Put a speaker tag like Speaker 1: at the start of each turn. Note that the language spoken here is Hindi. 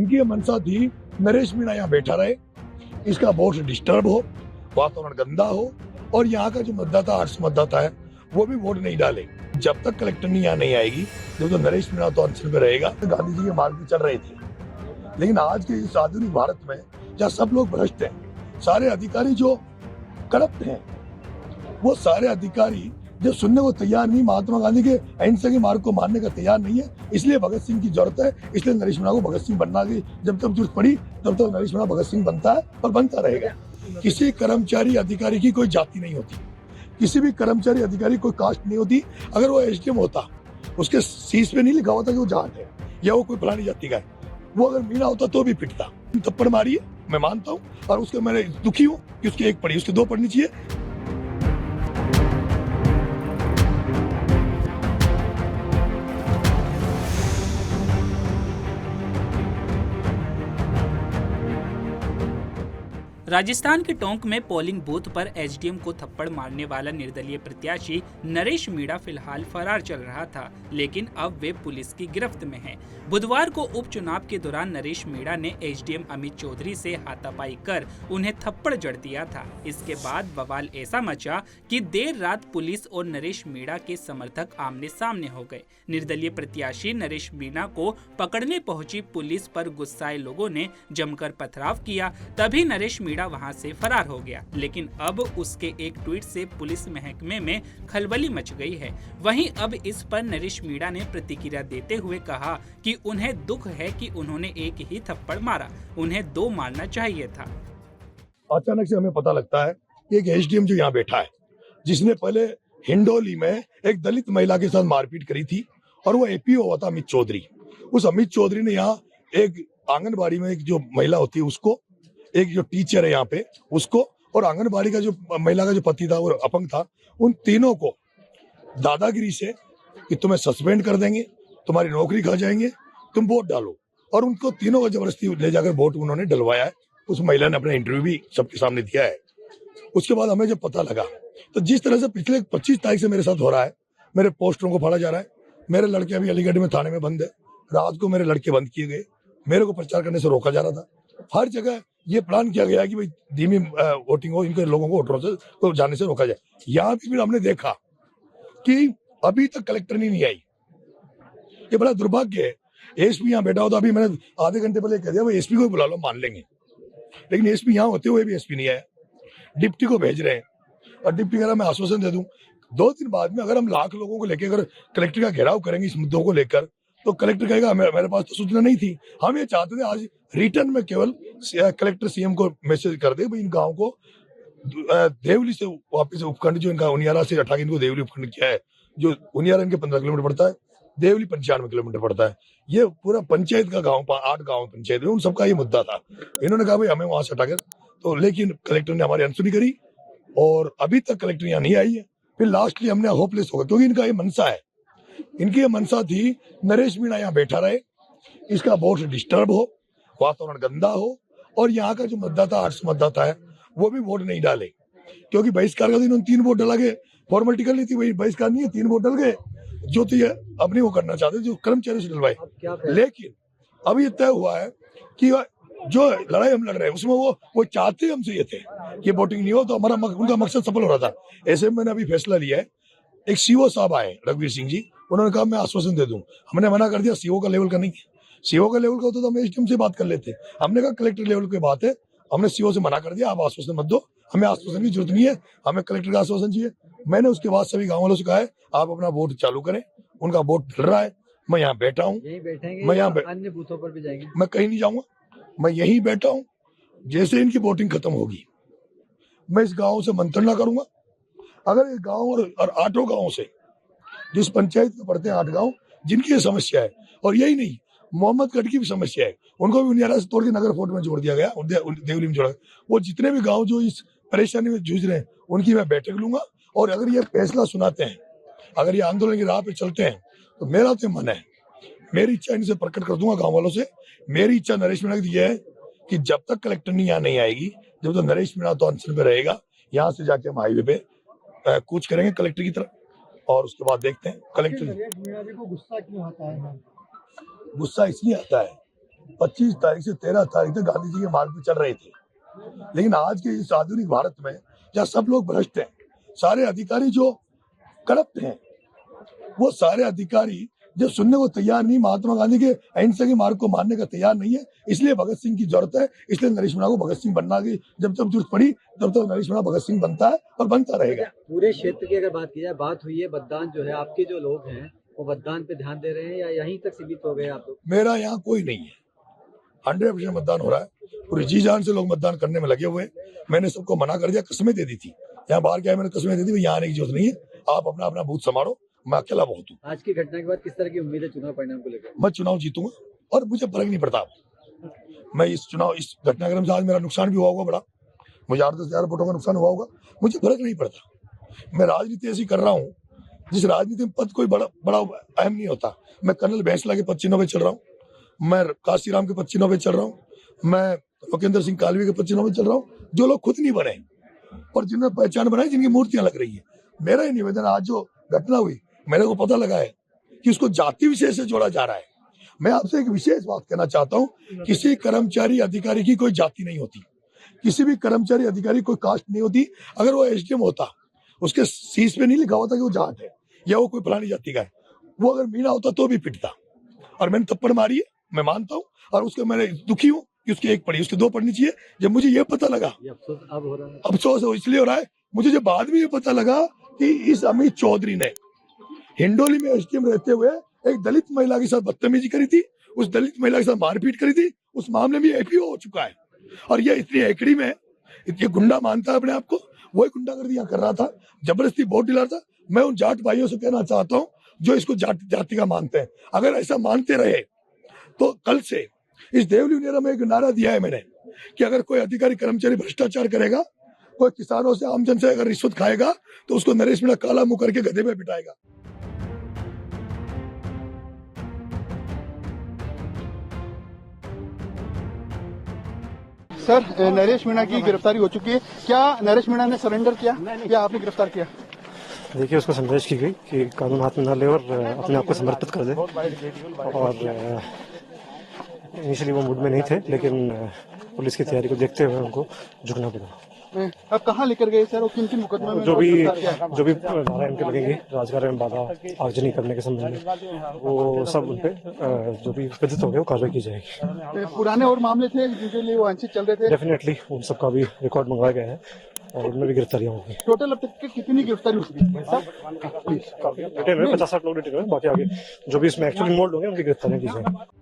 Speaker 1: इनकी ये मंशा थी नरेश मीणा यहाँ बैठा रहे, इसका वोट डिस्टर्ब हो, वातावरण गंदा हो और यहाँ का जो मतदाता आर्ट्स मतदाता है वो भी वोट नहीं डाले। जब तक कलेक्टर यहाँ नहीं आएगी जब तो नरेश मीणा तो अनशन में रहेगा। गांधी जी के मार्ग पे चल रहे थे, लेकिन आज के इस आधुनिक भारत में जहाँ सब लोग भ्रष्ट हैं, सारे अधिकारी जो करप्ट हैं, वो सारे अधिकारी जो सुनने को तैयार नहीं, महात्मा गांधी के अहिंसा के मार्ग को मानने का तैयार नहीं है, इसलिए भगत सिंह की जरूरत है। इसलिए नरेश मीणा को भगत सिंह बनना की जब तक जरूरत पड़ी तब तक नरेश मीणा भगत सिंह बनता है और बनता रहेगा। किसी कर्मचारी अधिकारी की कोई जाति नहीं होती, किसी भी कर्मचारी अधिकारी कोई कास्ट नहीं होती। अगर वो एसडीएम होता, उसके शीश पे नहीं लिखा होता कि वो जाट है या वो कोई फलानी जाति का है, वो अगर मीणा होता तो भी पिटता। थप्पड़ मारी है, मैं मानता हूँ, और उसके मैंने दुखी हूँ कि उसकी एक पड़ी, उसके दो पढ़नी चाहिए।
Speaker 2: राजस्थान के टोंक में पोलिंग बूथ पर एसडीएम को थप्पड़ मारने वाला निर्दलीय प्रत्याशी नरेश मीणा फिलहाल फरार चल रहा था, लेकिन अब वे पुलिस की गिरफ्त में हैं। बुधवार को उपचुनाव के दौरान नरेश मीणा ने एसडीएम अमित चौधरी से हाथापाई कर उन्हें थप्पड़ जड़ दिया था। इसके बाद बवाल ऐसा मचा कि देर रात पुलिस और नरेश मीणा के समर्थक आमने सामने हो गए। निर्दलीय प्रत्याशी नरेश मीणा को पकड़ने पहुंची पुलिस पर गुस्साए लोगों ने जमकर पथराव किया, तभी नरेश मीणा वहां से फरार हो गया। लेकिन अब उसके एक ट्वीट से पुलिस महकमे में खलबली मच गई है। वहीं अब इस पर नरेश मीणा ने प्रतिक्रिया देते हुए कहा कि उन्हें दुख है कि उन्होंने एक ही थप्पड़ मारा, उन्हें दो मारना चाहिए था।
Speaker 1: अचानक से हमें पता लगता है कि एक एसडीएम जो यहाँ बैठा है, जिसने पहले हिंडोली में एक दलित महिला के साथ मारपीट करी थी, और वो एपीओ हुआ था अमित चौधरी। उस अमित चौधरी ने यहाँ एक आंगनबाड़ी में एक जो महिला होती है उसको, एक जो टीचर है यहाँ पे उसको, और आंगनबाड़ी का जो महिला का जो पति था वो अपंग था, उन तीनों को दादागिरी से कि तुम्हें सस्पेंड कर देंगे, तुम्हारी नौकरी खा जाएंगे, तुम वोट डालो, और उनको तीनों को जबरदस्ती ले जाकर वोट उन्होंने डलवाया है। उस महिला ने अपना इंटरव्यू भी सबके सामने दिया है। उसके बाद हमें जब पता लगा तो जिस तरह से पिछले 25 तारीख से मेरे साथ हो रहा है, मेरे पोस्टरों को फाड़ा जा रहा है, मेरे लड़के अभी अलीगढ़ में थाने में बंद है, रात को मेरे लड़के बंद किए गए, मेरे को प्रचार करने से रोका जा रहा था। हर जगह ये प्लान किया गया कि भाई धीमी वोटिंग हो, इनके लोगों को वोटरों से को जाने से रोका जाए। यहाँ भी फिर हमने देखा कि अभी तक कलेक्टर नहीं आई। ये बड़ा दुर्भाग्य है। एसपी यहाँ बैठा हो तो अभी मैंने आधे घंटे पहले कह दिया भाई एसपी को बुला लो, मान लेंगे, लेकिन एसपी यहाँ होते हुए भी एसपी नहीं आया। डिप्टी को भेज रहे हैं और डिप्टी कह रहा मैं आश्वासन दे दूं 2 दिन बाद में अगर हम लाख लोगों को लेकर अगर कलेक्टर का घेराव करेंगे इस मुद्दों को लेकर, तो कलेक्टर कहेगा मेरे पास तो सूचना नहीं थी। हम ये चाहते थे आज रिटर्न में केवल कलेक्टर सीएम को मैसेज कर दे भाई इन गाँव को देवली से वापिस उपखंड जो इनका उनियारा से हटा के इनको देवली उपखंड किया है, जो उनियारा इनके 15 किलोमीटर पड़ता है, देवली 95 किलोमीटर पड़ता है। ये पूरा पंचायत का गाँव, 8 गाँव पंचायत में, उन सबका ये मुद्दा था। इन्होंने कहा भाई हमें वहां से हटाकर, तो लेकिन कलेक्टर ने हमारी अनसुनी करी और अभी तक कलेक्टर यहाँ नहीं आई है। फिर लास्टली हमने होपलेस हो गए, क्योंकि इनका ये मनसा है, इनकी ये मनसा थी नरेश मीणा यहाँ बैठा रहे, इसका वोट डिस्टर्ब हो, वातावरण गंदा हो और यहाँ का जो मतदाता आर्ट्स मतदाता है वो भी वोट नहीं डाले, क्योंकि बहिष्कार का दिन उन 3 वोट डला गए। फॉर्मेलिटी कर ली थी, वही बहिष्कार नहीं है, 3 वोट डल गए जो तो ये अपनी वो करना चाहते जो कर्मचारी से डलवाए। लेकिन अब ये तय हुआ है कि जो लड़ाई हम लड़ रहे हैं उसमें वो चाहते हमसे ये थे कि वोटिंग नहीं हो, तो हमारा उनका मकसद सफल हो रहा था। ऐसे में मैंने अभी फैसला लिया है, एक सीओ साहब आए रघुवीर सिंह जी, उन्होंने कहा मैं आश्वासन दे दूं। हमने मना कर दिया, सीओ का लेवल का नहीं है। सीओ का लेवल का होता तो हम एसडीएम से बात कर लेते। हमने कहा कलेक्टर लेवल की बात है, हमने सीओ से मना कर दिया, आप आश्वासन मत दो, हमें आश्वासन की जरूरत नहीं है, हमें कलेक्टर का आश्वासन चाहिए। मैंने उसके बाद सभी गाँव वालों से कहा है आप अपना वोट चालू करें, उनका वोट डल रहा है, मैं यहाँ बैठा हूँ, मैं यहाँ अन्य बूथों पर भी जाएंगे, मैं कहीं नहीं जाऊंगा, मैं यहीं बैठा हूँ। जैसे इनकी वोटिंग खत्म होगी मैं इस गाँव से मंत्रणा करूंगा। अगर इस गाँव और 8 गाँव से, जिस पंचायत में पड़ते हैं 8 गाँव जिनकी ये समस्या है, और यही नहीं मोहम्मदगढ़ की भी समस्या है, उनको भी उनियारा से तोड़ के नगर फोर्ट में जोड़ दिया गया, देवली में जोड़ा। वो जितने भी गांव जो इस परेशानी में जूझ रहे हैं उनकी मैं बैठक लूंगा, और अगर ये फैसला सुनाते हैं, अगर ये आंदोलन की राह पे चलते हैं, तो मेरा तो मन है, मेरी इच्छा इनसे प्रकट कर दूंगा गाँव वालों से। मेरी इच्छा नरेश मीणा की है कि जब तक कलेक्टर यहाँ नहीं आएगी, जब तक नरेश मीणा तो अनशन पे रहेगा, यहाँ से जाके हम हाईवे पे कूच करेंगे कलेक्टर की तरफ, और उसके बाद देखते हैं कलेक्टर।
Speaker 3: नरेश मीणा जी को गुस्सा क्यों आता है?
Speaker 1: गुस्सा इसलिए आता है 25 तारीख से 13 तारीख तक गांधी जी के मार्ग पे चल रहे थे। लेकिन आज के इस आधुनिक भारत में जहाँ सब लोग भ्रष्ट हैं, सारे अधिकारी जो करप्ट हैं, वो सारे अधिकारी जो सुनने को तैयार नहीं, महात्मा गांधी के अहिंसा के मार्ग को मानने का तैयार नहीं है, इसलिए भगत सिंह की जरूरत है। इसलिए नरेश मीणा को भगत सिंह बनना की जब तक जरूरत पड़ी तब तक नरेश मीणा भगत सिंह बनता है और बनता रहेगा।
Speaker 3: पूरे क्षेत्र की अगर बात की जाए, बात हुई है मतदान जो है, आपके जो लोग हैं वो मतदान पे ध्यान दे रहे हैं या यहीं तक सीमित हो गए आप लोग?
Speaker 1: मेरा यहाँ कोई नहीं है, 100% मतदान हो रहा है, पूरी जी जान से लोग मतदान करने में लगे हुए हैं। मैंने सबको मना कर दिया, कसमें दे दी थी, यहाँ बाहर क्या है, मैंने कसमें दे दी, यहाँ आने की जरूरत नहीं है, आप अपना अपना बूथ संभालो, मैं अकेला बहुत हूँ।
Speaker 3: आज की घटना के बाद किस तरह की उम्मीद है चुनाव परिणाम को लेकर?
Speaker 1: मैं चुनाव जीतूंगा और मुझे फर्क नहीं पड़ता। मैं इस घटनाक्रम से आज मेरा नुकसान भी हुआ होगा बड़ा, मुझे 8-10 हजार वोटों का नुकसान हुआ होगा, मुझे फर्क नहीं पड़ता। मैं राजनीति ऐसी कर रहा हूँ जिस राजनीति में पद कोई बड़ा अहम नहीं होता। मैं कर्नल बैंसला के पद चिन्हों पे चल रहा हूँ, मैं काशीराम के पद चिन्हों पे चल रहा हूँ, मैं लोकेंद्र सिंह कालवी के पद चिन्हों पे चल रहा हूँ, जो लोग खुद नहीं बने और जिन्होंने पहचान बनाई, जिनकी मूर्तियां लग रही है। मेरा ही निवेदन, आज जो घटना हुई मेरे को पता लगा है कि उसको जाति विशेष से जोड़ा जा रहा है। मैं आपसे एक विशेष बात कहना चाहता हूँ, किसी कर्मचारी अधिकारी की कोई जाति नहीं होती, किसी भी कर्मचारी अधिकारी कोई कास्ट नहीं होती। अगर वो एसडीएम होता, उसके शीश पे नहीं लिखा होता कि वो जाट है या वो कोई फलानी जाति का है, वो अगर मीणा होता तो भी पिटता। और मैंने थप्पड़ मारी है, मैं मानता हूँ, और उसके मैंने दुखी हूँ कि उसकी एक पड़ी, उसकी 2 पड़नी चाहिए। जब मुझे ये पता लगा,
Speaker 3: अफसोस अब हो रहा है,
Speaker 1: अफसोस इसलिए हो रहा है मुझे, जब बाद में ये पता लगा कि इस अमित चौधरी ने हिंडोली में एसडीएम रहते हुए एक दलित महिला के साथ बदतमीजी करी थी, उस दलित महिला के साथ मारपीट करी थी, उस मामले में एपीओ हो चुका है। और ये इतनी एकड़ी में ये गुंडा मानता है अपने आप को, वही गुंडागर्दी यहाँ कर रहा था, जबरदस्ती वोट दिला रहा था। मैं उन जाट भाइयों से कहना चाहता हूँ जो इसको जाति का मानते हैं, अगर ऐसा मानते रहे तो कल से इस देवली में एक नारा दिया है मैंने कि अगर कोई अधिकारी कर्मचारी भ्रष्टाचार करेगा, कोई किसानों से आमजन से अगर रिश्वत खाएगा, तो उसको नरेश मीणा काला मुंह करके गधे में बिठाएगा।
Speaker 4: सर, नरेश मीणा की गिरफ्तारी हो चुकी है, क्या नरेश मीणा ने सरेंडर किया या आपने गिरफ्तार किया?
Speaker 5: देखिए, उसको समझाइश की गई कि कानून हाथ में ना ले और अपने आप को समर्पित कर दे। और इनिशियली वो मूड में नहीं थे, लेकिन पुलिस की तैयारी को देखते हुए उनको झुकना पड़ा।
Speaker 4: अब कहाँ लेकर गए सर और किन किन मुकदमे में?
Speaker 5: जो भी धारा इनके लगेंगी राजकार्य में बाधा आगजनी करने के संबंध में, वो सब उनपे जो भी विदित हो गए वो कार्रवाई की जाएगी।
Speaker 4: पुराने और मामले थे जिनके लिए वो वांछित चल रहे थे?
Speaker 5: डेफिनेटली उन सब का भी रिकॉर्ड मंगवाया गया है और उनमें भी गिरफ्तारियां होंगी।
Speaker 4: टोटल अब तक कितनी गिरफ्तारी हुई?
Speaker 5: डिटेल में 50-60 लोग डिटेल में, बाकी आगे जो भी इसमें एक्चुअली इन्वॉल्व होंगे उनकी गिरफ्तारियां की जाएंगी।